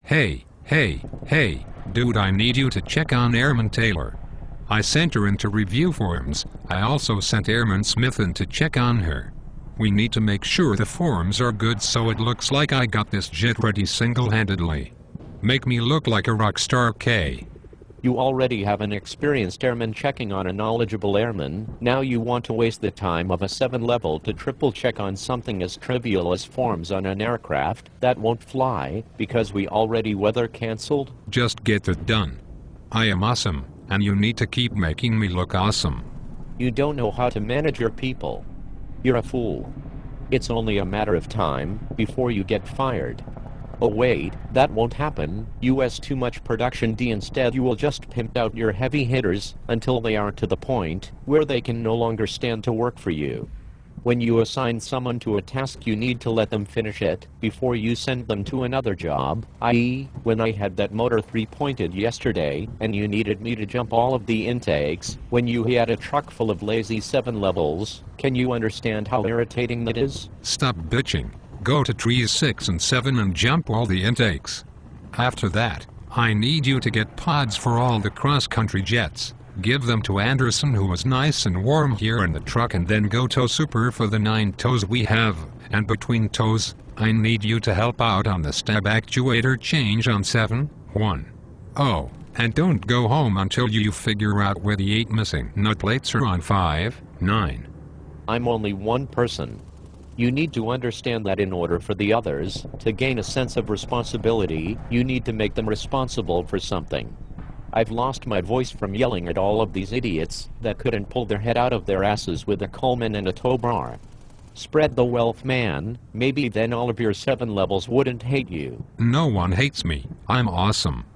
Hey, dude, I need you to check on Airman Taylor. I sent her in to review forms. I also sent Airman Smith in to check on her. We need to make sure the forms are good so it looks like I got this jet ready single-handedly. Make me look like a rock star, K. You already have an experienced airman checking on a knowledgeable airman. Now you want to waste the time of a 7 level to triple check on something as trivial as forms on an aircraft that won't fly because we already weather canceled? Just get it done. I am awesome, and you need to keep making me look awesome. You don't know how to manage your people. You're a fool. It's only a matter of time before you get fired. Oh wait, that won't happen. US too much production D. Instead you will just pimp out your heavy hitters until they are to the point where they can no longer stand to work for you. When you assign someone to a task you need to let them finish it before you send them to another job, i.e. when I had that motor 3-pointed yesterday and you needed me to jump all of the intakes when you had a truck full of lazy 7 levels. Can you understand how irritating that is? Stop bitching. Go to trees 6 and 7 and jump all the intakes. After that, I need you to get pods for all the cross-country jets. Give them to Anderson, who was nice and warm here in the truck, and then go tow super for the 9 tows we have. And between tows, I need you to help out on the stab actuator change on 7-1. Oh, and don't go home until you figure out where the 8 missing nut plates are on 5-9. I'm only one person. You need to understand that in order for the others to gain a sense of responsibility, you need to make them responsible for something. I've lost my voice from yelling at all of these idiots that couldn't pull their head out of their asses with a Coleman and a tow bar. Spread the wealth, man. Maybe then all of your 7 levels wouldn't hate you. No one hates me. I'm awesome.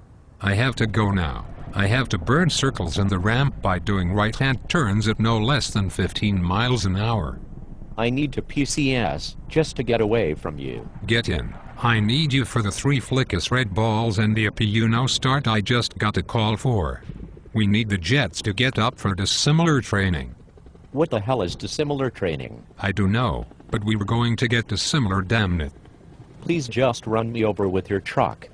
I have to go now. I have to burn circles in the ramp by doing right-hand turns at no less than 15 miles an hour. I need to PCS just to get away from you. Get in. I need you for the 3 Flickus red balls and the APU start I just got a call for. We need the jets to get up for dissimilar training. What the hell is dissimilar training? I do know, but we were going to get dissimilar, damn it. Please just run me over with your truck.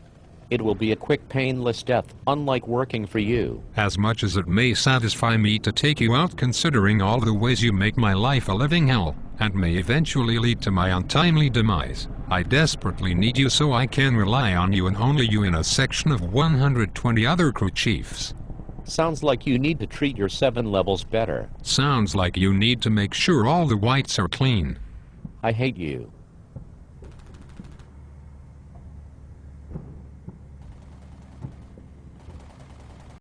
It will be a quick, painless death, unlike working for you. As much as it may satisfy me to take you out, considering all the ways you make my life a living hell, and may eventually lead to my untimely demise, I desperately need you so I can rely on you and only you in a section of 120 other crew chiefs. Sounds like you need to treat your 7 levels better. Sounds like you need to make sure all the whites are clean. I hate you.